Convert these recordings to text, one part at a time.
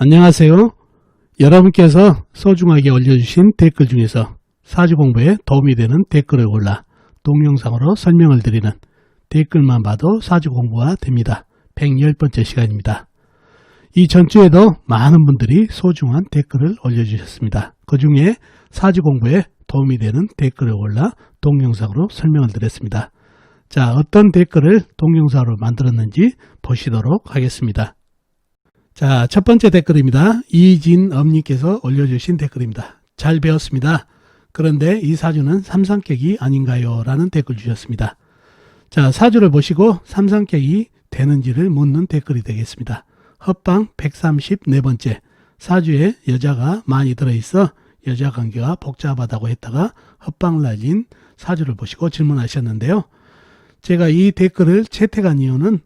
안녕하세요. 여러분께서 소중하게 올려주신 댓글 중에서 사주 공부에 도움이 되는 댓글을 골라 동영상으로 설명을 드리는 댓글만 봐도 사주 공부가 됩니다. 110번째 시간입니다. 이 전주에도 많은 분들이 소중한 댓글을 올려주셨습니다. 그 중에 사주 공부에 도움이 되는 댓글을 골라 동영상으로 설명을 드렸습니다. 자, 어떤 댓글을 동영상으로 만들었는지 보시도록 하겠습니다. 자, 첫 번째 댓글입니다. 이진엄님께서 올려주신 댓글입니다. 잘 배웠습니다. 그런데 이 사주는 삼상객이 아닌가요? 라는 댓글 주셨습니다. 자, 사주를 보시고 삼상객이 되는지를 묻는 댓글이 되겠습니다. 헛방 134번째, 사주에 여자가 많이 들어있어 여자 관계가 복잡하다고 했다가 헛방 날린 사주를 보시고 질문하셨는데요. 제가 이 댓글을 채택한 이유는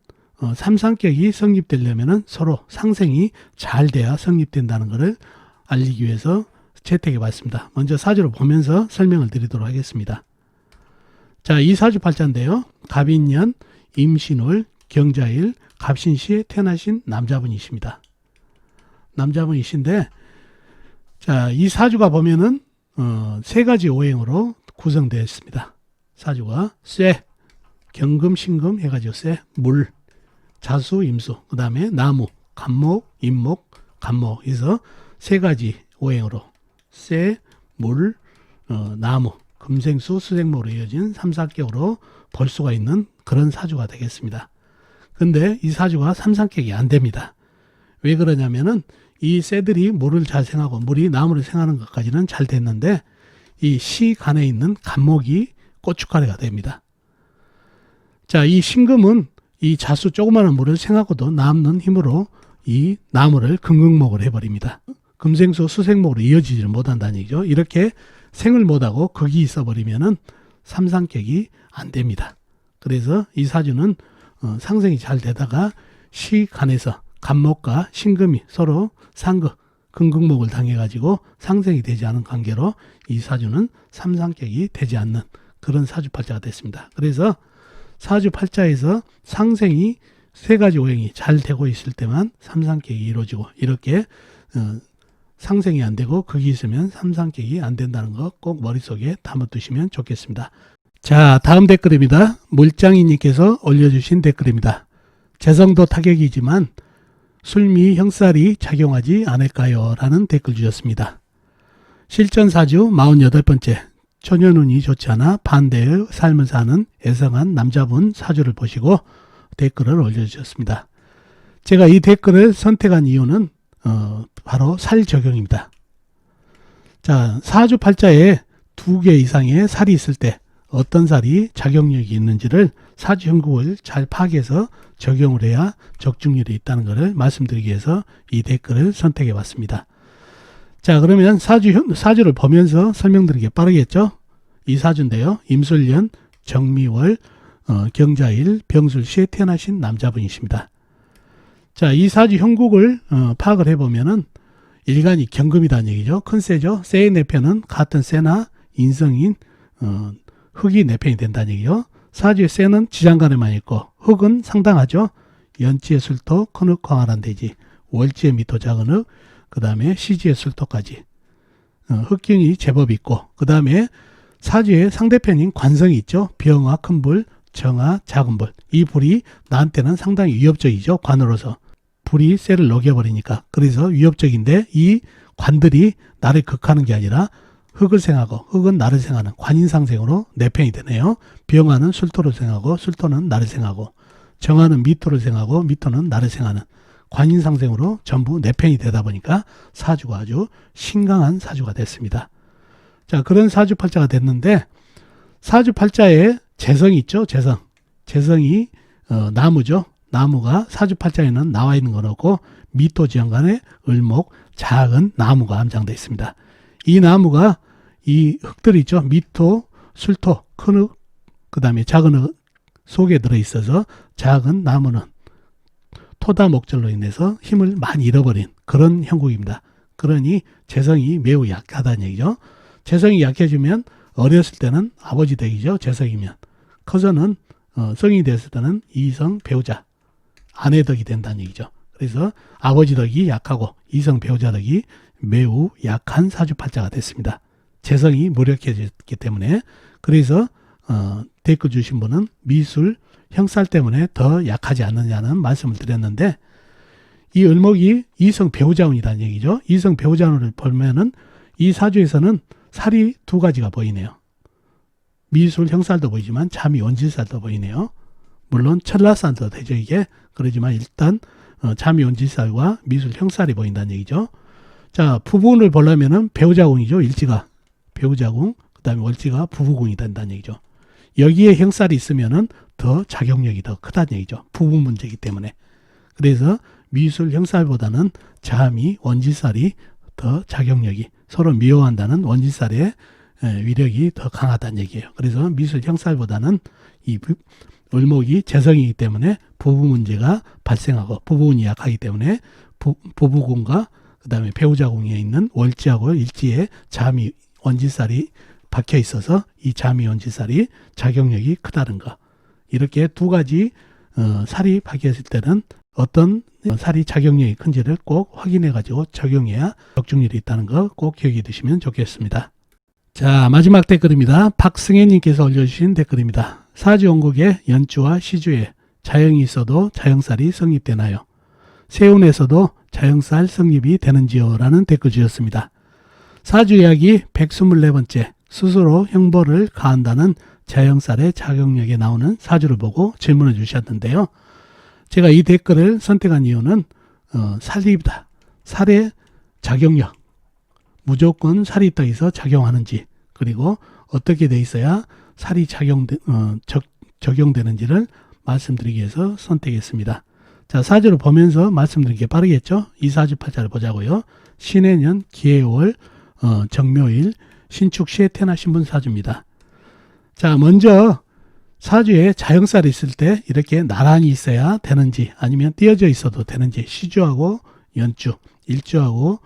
삼상격이 성립되려면 서로 상생이 잘 돼야 성립된다는 것을 알리기 위해서 채택해 봤습니다. 먼저 사주를 보면서 설명을 드리도록 하겠습니다. 자, 이 사주 팔자인데요. 갑인년, 임신월, 경자일, 갑신시에 태어나신 남자분이십니다. 남자분이신데, 자, 이 사주가 보면은 세 가지 오행으로 구성되어 있습니다. 사주가 쇠, 경금, 신금 해가지고 쇠, 물, 자수, 임수, 그 다음에 나무, 간목, 임목, 간목 해서 세 가지 오행으로 쇠, 물, 나무, 금생수, 수생목으로 이어진 삼상격으로 볼 수가 있는 그런 사주가 되겠습니다. 근데 이 사주가 삼상격이 안 됩니다. 왜 그러냐면은 이 쇠들이 물을 잘 생하고 물이 나무를 생하는 것까지는 잘 됐는데 이 시간에 있는 간목이 고춧가루가 됩니다. 자, 이 신금은 이 자수 조그마한 물을 생하고도 남는 힘으로 이 나무를 금극목을 해버립니다. 금생수 수생목으로 이어지지를 못한다는 얘기죠. 이렇게 생을 못하고 극이 있어버리면은 삼상격이 안 됩니다. 그래서 이 사주는 상생이 잘 되다가 시간에서 간목과 신금이 서로 상극, 금극목을 당해가지고 상생이 되지 않은 관계로 이 사주는 삼상격이 되지 않는 그런 사주팔자가 됐습니다. 그래서 사주팔자에서 상생이 세 가지 오행이 잘 되고 있을 때만 삼상격이 이루어지고 이렇게 상생이 안 되고 극이 있으면 삼상격이 안 된다는 거 꼭 머릿속에 담아두시면 좋겠습니다. 자, 다음 댓글입니다. 물장이님께서 올려주신 댓글입니다. 재성도 타격이지만 술미 형살이 작용하지 않을까요? 라는 댓글 주셨습니다. 실전사주 48번째, 초년운이 좋지 않아 반대의 삶을 사는 애성한 남자분 사주를 보시고 댓글을 올려주셨습니다. 제가 이 댓글을 선택한 이유는 바로 살 적용입니다. 자, 사주 팔자에 2개 이상의 살이 있을 때 어떤 살이 작용력이 있는지를 사주 형국을 잘 파악해서 적용을 해야 적중률이 있다는 것을 말씀드리기 위해서 이 댓글을 선택해 봤습니다. 자, 그러면 사주를 보면서 설명드리기 빠르겠죠? 이 사주인데요. 임술년, 정미월, 경자일, 병술시에 태어나신 남자분이십니다. 자, 이 사주 형국을 파악을 해보면은 일간이 경금이라는 얘기죠. 큰 쇠죠. 쇠의 내편은 같은 쇠나 인성인 흙이 내편이 된다는 얘기죠. 사주의 쇠는 지장간에만 있고 흙은 상당하죠. 연지의 술토, 큰흙, 광활한 대지, 월지의 미토, 작은 흙, 그 다음에 시지의 술토까지 흙경이 제법 있고, 그 다음에 사주의 상대편인 관성이 있죠. 병화, 큰불, 정화, 작은불. 이 불이 나한테는 상당히 위협적이죠. 관으로서. 불이 쇠를 녹여버리니까. 그래서 위협적인데 이 관들이 나를 극하는 게 아니라 흙을 생하고 흙은 나를 생하는 관인상생으로 내편이 되네요. 병화는 술토를 생하고 술토는 나를 생하고, 정화는 미토를 생하고 미토는 나를 생하는 관인상생으로 전부 내편이 되다 보니까 사주가 아주 신강한 사주가 됐습니다. 자, 그런 사주팔자가 됐는데 사주팔자에 재성이 있죠. 재성이 나무죠. 나무가 사주팔자에는 나와 있는 건 없고 미토지형간에 을목, 작은 나무가 함장되어 있습니다. 이 나무가 이 흙들이 있죠. 미토, 술토, 큰 흙, 그 다음에 작은 흙 속에 들어있어서 작은 나무는 토다 목절로 인해서 힘을 많이 잃어버린 그런 형국입니다. 그러니 재성이 매우 약하다는 얘기죠. 재성이 약해지면 어렸을 때는 아버지 댁이죠. 재성이면. 커서는 성인이 됐을 때는 이성 배우자, 아내 덕이 된다는 얘기죠. 그래서 아버지 덕이 약하고 이성 배우자 덕이 매우 약한 사주팔자가 됐습니다. 재성이 무력해졌기 때문에. 그래서 댓글 주신 분은 미술 형살 때문에 더 약하지 않느냐는 말씀을 드렸는데, 이 을목이 이성 배우자운이라는 얘기죠. 이성 배우자운을 보면은 이 사주에서는 살이 두 가지가 보이네요. 미술 형살도 보이지만 자미 원진살도 보이네요. 물론 천라살도 되죠, 이게. 그러지만 일단 자미 원진살과 미술 형살이 보인다는 얘기죠. 자, 부부운을 보려면은 배우자궁이죠. 일지가 배우자궁, 그 다음에 월지가 부부궁이 된다는 얘기죠. 여기에 형살이 있으면은 더 작용력이 더 크다는 얘기죠. 부부 문제이기 때문에. 그래서 미술 형살보다는 자미 원진살이 더 작용력이, 서로 미워한다는 원진살의 위력이 더 강하다는 얘기예요. 그래서 미술 형살보다는 이 을목이 재성이기 때문에 부부 문제가 발생하고, 부부운이 약하기 때문에 부부궁과 그 다음에 배우자궁에 있는 월지하고 일지에 자미 원진살이 박혀 있어서 이 자미 원진살이 작용력이 크다는 거. 이렇게 두 가지 살이 박혀 있을 때는 어떤 살이 작용력이 큰지를 꼭 확인해 가지고 적용해야 적중률이 있다는 거 꼭 기억해 두시면 좋겠습니다. 자, 마지막 댓글입니다. 박승혜님께서 올려주신 댓글입니다. 사주원국에 연주와 시주에 자영이 있어도 자영살이 성립되나요? 세운에서도 자영살 성립이 되는지요? 라는 댓글 주셨습니다. 사주 이야기 124번째, 스스로 형벌을 가한다는 자영살의 작용력에 나오는 사주를 보고 질문을 주셨는데요. 제가 이 댓글을 선택한 이유는 살입니다. 살의 작용력, 무조건 살이 있다 해서 작용하는지, 그리고 어떻게 돼 있어야 살이 적용되는지를 말씀드리기 위해서 선택했습니다. 자, 사주를 보면서 말씀드리는 게 빠르겠죠? 이 사주팔자를 보자고요. 신해년 기해월 정묘일 신축시에 태어나신 분 사주입니다. 자, 먼저 사주에 자영살이 있을 때 이렇게 나란히 있어야 되는지, 아니면 띄어져 있어도 되는지, 시주하고 연주, 일주하고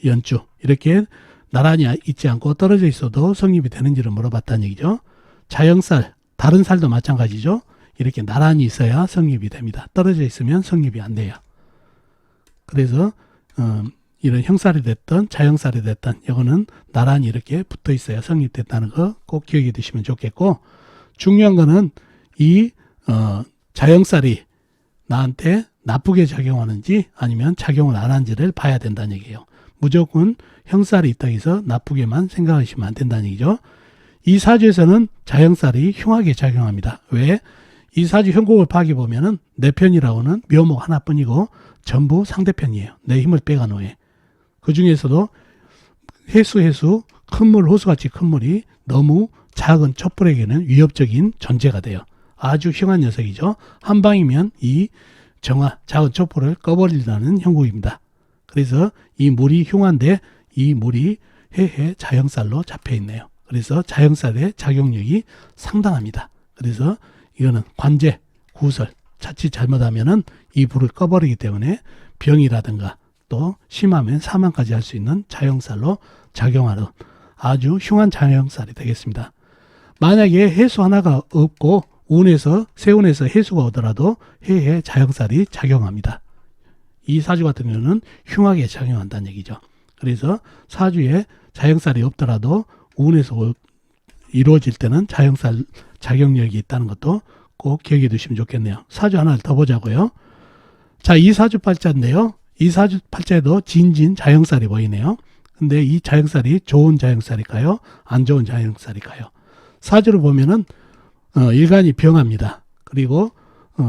연주 이렇게 나란히 있지 않고 떨어져 있어도 성립이 되는지를 물어봤다는 얘기죠. 자영살, 다른 살도 마찬가지죠. 이렇게 나란히 있어야 성립이 됩니다. 떨어져 있으면 성립이 안 돼요. 그래서 이런 형살이 됐든 자영살이 됐든 이거는 나란히 이렇게 붙어 있어야 성립됐다는 거 꼭 기억해 두시면 좋겠고, 중요한 거는 이 자영살이 나한테 나쁘게 작용하는지 아니면 작용을 안 하는지를 봐야 된다는 얘기예요. 무조건 형살이 있다고 해서 나쁘게만 생각하시면 안 된다는 얘기죠. 이 사주에서는 자영살이 흉하게 작용합니다. 왜? 이 사주 형국을 파악해보면은 내 편이라고는 묘목 하나뿐이고 전부 상대편이에요. 내 힘을 빼간 후에. 그 중에서도 해수 큰 물, 호수같이 큰 물이 너무 작은 촛불에게는 위협적인 존재가 돼요. 아주 흉한 녀석이죠. 한 방이면 이 작은 촛불을 꺼버리려는 형국입니다. 그래서 이 물이 흉한데 이 물이 해해 자영살로 잡혀 있네요. 그래서 자영살의 작용력이 상당합니다. 그래서 이거는 관제, 구설, 자칫 잘못하면은 이 불을 꺼버리기 때문에 병이라든가 또 심하면 사망까지 할 수 있는 자영살로 작용하는 아주 흉한 자영살이 되겠습니다. 만약에 해수 하나가 없고 세운에서 해수가 오더라도 해해 자영살이 작용합니다. 이 사주 같은 경우는 흉하게 작용한다는 얘기죠. 그래서 사주에 자영살이 없더라도 운에서 이루어질 때는 자영살 작용력이 있다는 것도 꼭 기억해 두시면 좋겠네요. 사주 하나를 더 보자고요. 자, 이 사주팔자인데요. 이 사주팔자에도 진진 자영살이 보이네요. 근데 이 자영살이 좋은 자영살일까요? 안 좋은 자영살일까요? 사주를 보면은 일간이 병합니다. 그리고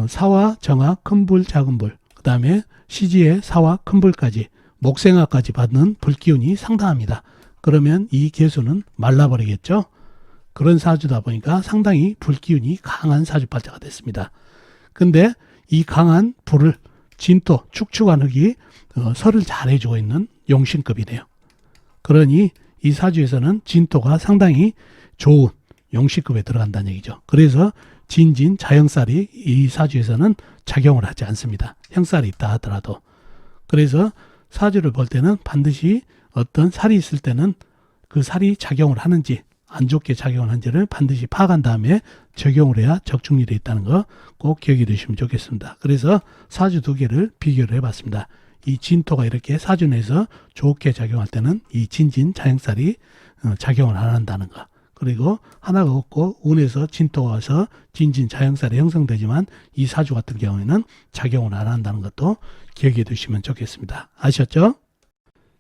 사화, 정화, 큰불, 작은불, 그 다음에 시지에 사화, 큰불까지 목생화까지 받는 불기운이 상당합니다. 그러면 이 개수는 말라버리겠죠. 그런 사주다 보니까 상당히 불기운이 강한 사주팔자가 됐습니다. 근데 이 강한 불을 진토, 축축한 흙이 설을 잘 해주고 있는 용신급이네요. 그러니 이 사주에서는 진토가 상당히 좋은 용신급에 들어간다는 얘기죠. 그래서 진진 자영살이 이 사주에서는 작용을 하지 않습니다. 형살이 있다 하더라도. 그래서 사주를 볼 때는 반드시 어떤 살이 있을 때는 그 살이 작용을 하는지, 안 좋게 작용하는지를 반드시 파악한 다음에 적용을 해야 적중률이 있다는 거 꼭 기억해 두시면 좋겠습니다. 그래서 사주 두 개를 비교를 해봤습니다. 이 진토가 이렇게 사주 내에서 좋게 작용할 때는 이 진진 자영살이 작용을 안 한다는 거. 그리고 하나가 없고 운에서 진토가 와서 진진 자영살이 형성되지만 이 사주 같은 경우에는 작용을 안 한다는 것도 기억해 두시면 좋겠습니다. 아셨죠?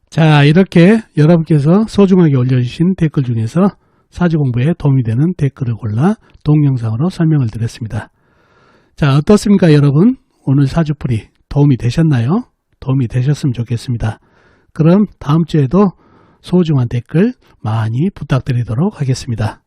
자, 이렇게 여러분께서 소중하게 올려주신 댓글 중에서 사주 공부에 도움이 되는 댓글을 골라 동영상으로 설명을 드렸습니다. 자, 어떻습니까 여러분? 오늘 사주풀이 도움이 되셨나요? 도움이 되셨으면 좋겠습니다. 그럼 다음 주에도 소중한 댓글 많이 부탁드리도록 하겠습니다.